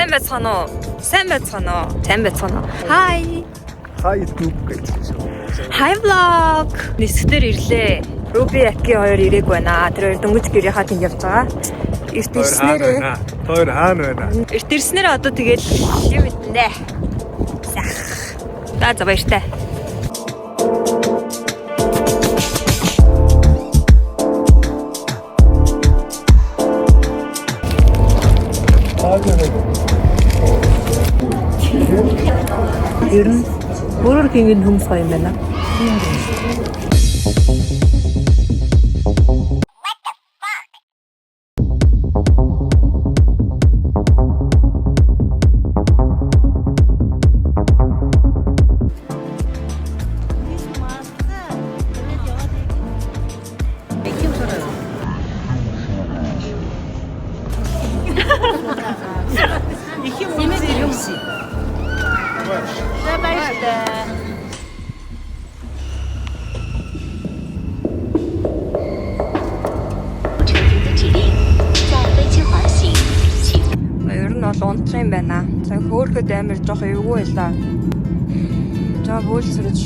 Сайн байцгаана уу? Сайн байцгаана уу? Сайн байцгаана уу? Hi. Hi YouTube гэж. Hi vlog. Нисгтэр ирлээ. Руби Аки хоёр ирээгүй байна. Тэр хоёр дөнгөж гэрийнхаа тэнд явж байгаа. Эрт ирснээрээ. Хоёр хаана байна? Эрт ирснээрээ одоо тэгэл юм мэднэ. Сах. За баяртай. Ер нь Burger King-ийн хүмүүс гоё юм байна. Унтрын байна. Цаг хөөхөд амар жоох эвгүй байлаа. За бөөлсөрж.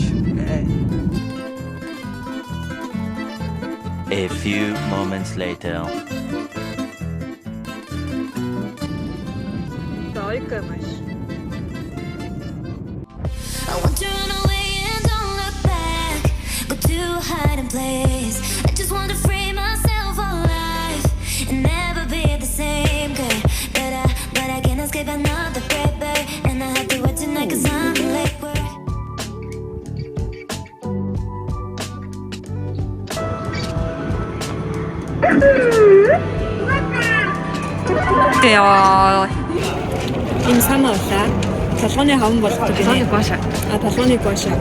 A few moments later. Дойка маш. I want to run away and don't look back. Go to a hiding place. I just want to free myself alive and never be the same girl. But I can't escape another paper. And I have to wait tonight cause I'm late work. Яа. Энэ санаалаа. Толгойн хавн болгох гэж байна. Гоша. Толгойн гоша.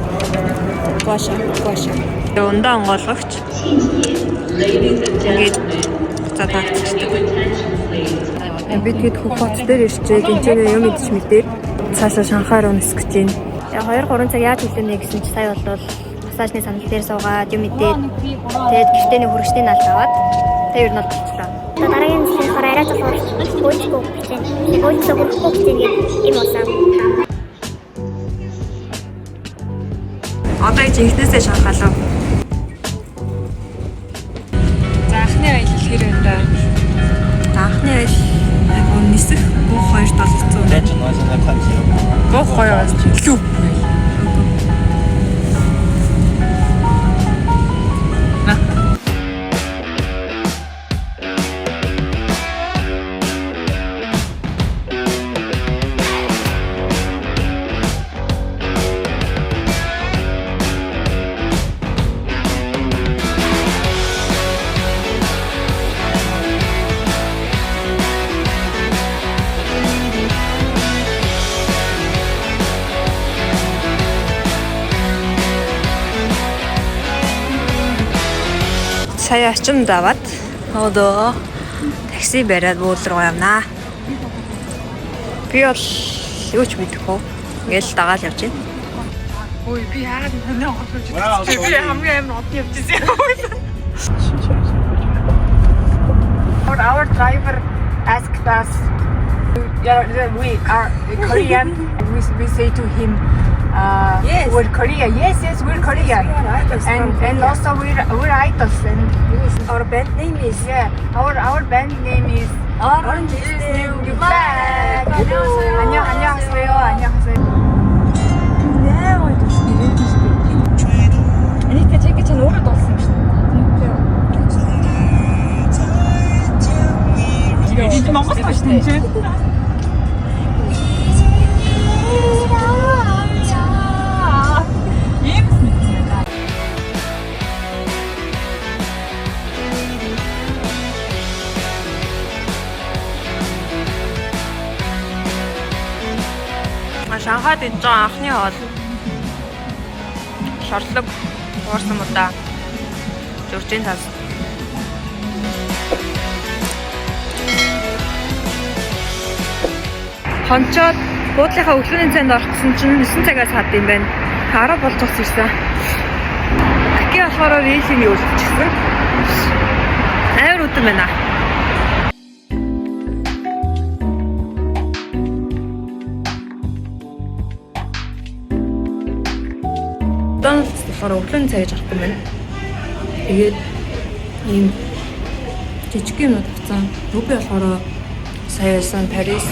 Гоша. Өндөө онгойлгогч. Ингээд за тагчдаг. Бид хэд хот дээр ирчээд энэ юм идэж мэдээ. Цаашаа Шанхай руу нисэх гэж байна. Яг 2-3 цаг яаж хэлэнэ гэсэн чи сая болвол массажны санал дээр суугаад юм идээд тэгээд гэртээний хүрэгчдийн алд аваад тэгээд ер нь болчихлоо. Дараагийн жилийн арай зовлоо. Өөчгөө бичэн. Өөчгөө бичэн юм уусаа. Одоо жинхнээсээ шанхалав. За анхны аялал хэр байна да? Анхны аялал нисэх бүх 2700. Бүх гоё байна. Лүү. Сая ачимд аваад одоо такси бариад буул руу явнаа. Би бол юу ч мэдэхгүй. Ингээл дагаал явж байна. Ой би яагаад энэ хоолойч би хамгийн амар од явчихсан юм. Our driver asked us, we are Korean. We say to him, yes. We're Korea. Yes, we're Korean. And also we're idols. And our band name is our band name is Orange is New Black. 안녕하세요. 네, 어디 아니 그게 전 오래 뒀어요. 이거 먹었어 진짜. Шанхайд энэ жоо анхны хоол шорлог уурсан удаа зургийн тас. Хончоод буудлынхаа өглөөний цайнд орчихсон чинь 9 цагаас хад юм байна. 10 болж бас ирсэн. Аки болохоор вилийн үлдчихсэн. амар үтэн байна. Макдоналдс болохоор өглөөний цайж авахгүй байна. Тэгээд ийм жижиг юм авсан. Руби болохоор сая байсан Парис.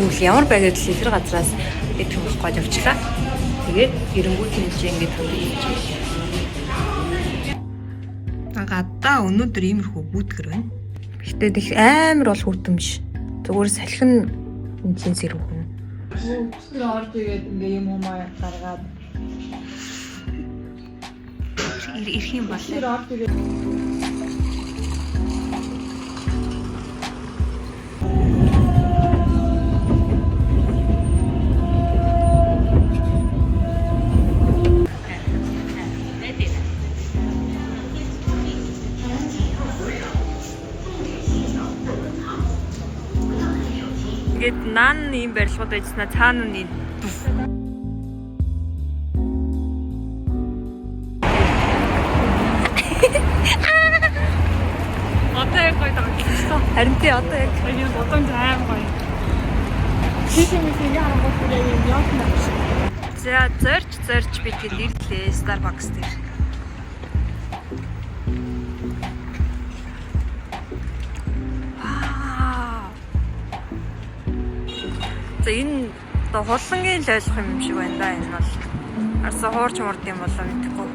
Юу л ямар байгаад л тэр газраас идэх болох гэж явчлаа. Тэгээд эренгүүт нь чи ингэж хөвдөж байна. Гадаа өнөөдөр иймэрхүү бүүдгэр байна. Гэтэ их амар бол хүртэмж. Зүгээр салхин энэ зэрэг хүн. Өчтөр орж игээд ингээ юм умаа гаргаад Ирэх юм бол. тэр орж игээд Ингээд наан ийм барилгууд байжснаа цаана нь одоо яг гоё даа. Харин тий одоо яг энэ бодон аим гоё. хийхэмээ харангуй юм яатна. За зорж бид гээд ирлээ Starbucks дээр. За энэ одоо хулангийн л ойлгох юм шиг байна да энэ бол. Арсаа хуурч мурд юм болоо мэдхгүй.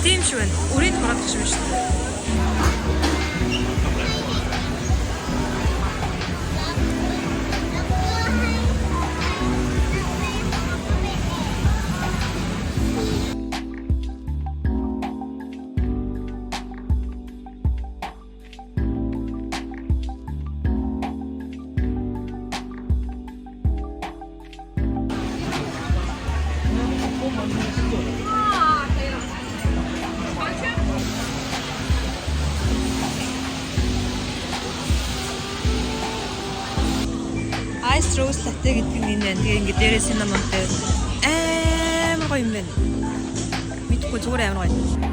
Тийм шүү байна. Үрийн гараад ирсэн шүү дээ. Ice Rose Latte гэдэг нь энэ. Тэгээ ингээд дээрээ cinnamon-тэй амар гоё юм байна. Мэдгүй зүгээр амар гоё.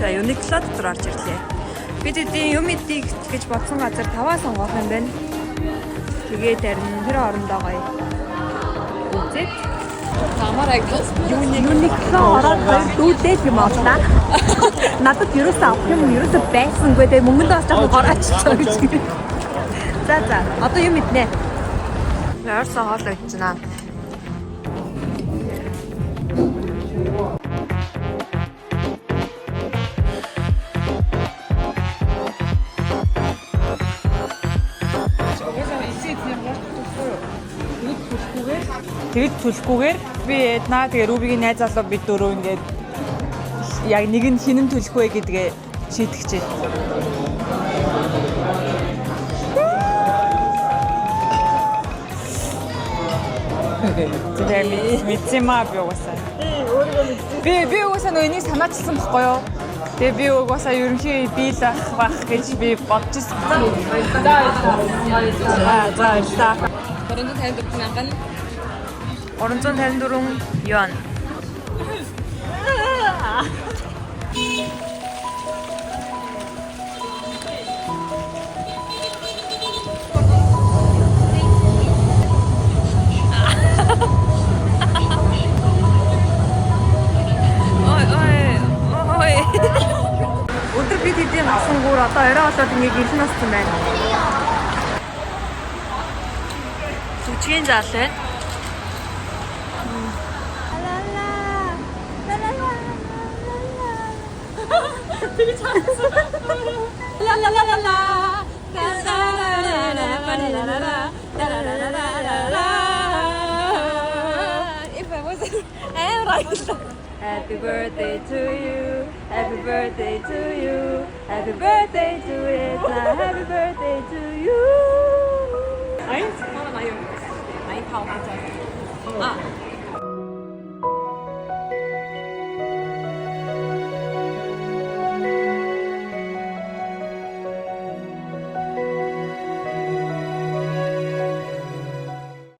За Uniqlo дотор орж ирлээ. Бид эдийн юм идэх гэж бодсон газар таваа сонгох юм байна. Тэгээд харин тэр орондоо гоё. Үзээд Тамараг Uniqlo ороод хоёр дүүдэл юм авлаа. Надад ерөөсөө авах юм ерөөсөө байсангүй. Тэгээд мөнгөнд бас жоохон гараачихсан гэж. За одоо юм иднэ. Яарсан хоолой идчихнаа. Тэгэд төлөхгүйгээр би Эдна тэгээ Рубигийн найз залуу бид дөрөв ингээд яг нэг нь хинэн төлөх вэ гэдгээ шийтгэжээ. Тэгээ мэдсэмаа би угаасаа. Би угаасаа нөө энийг санаачилсан байхгүй юу? Тэгээ би угаасаа ерөнхий биел байх гэж би бодож ирсэн. За. 354 yuan. орой болоод ингээ гэрхэн нассан байна. Зүчгийн зал байна. 되게 잘했어. 라라라라라. If I was Happy birthday to you. Happy birthday to you. Happy birthday to it. Happy birthday to you. 아이, 하나 많이 파워 하자. 아.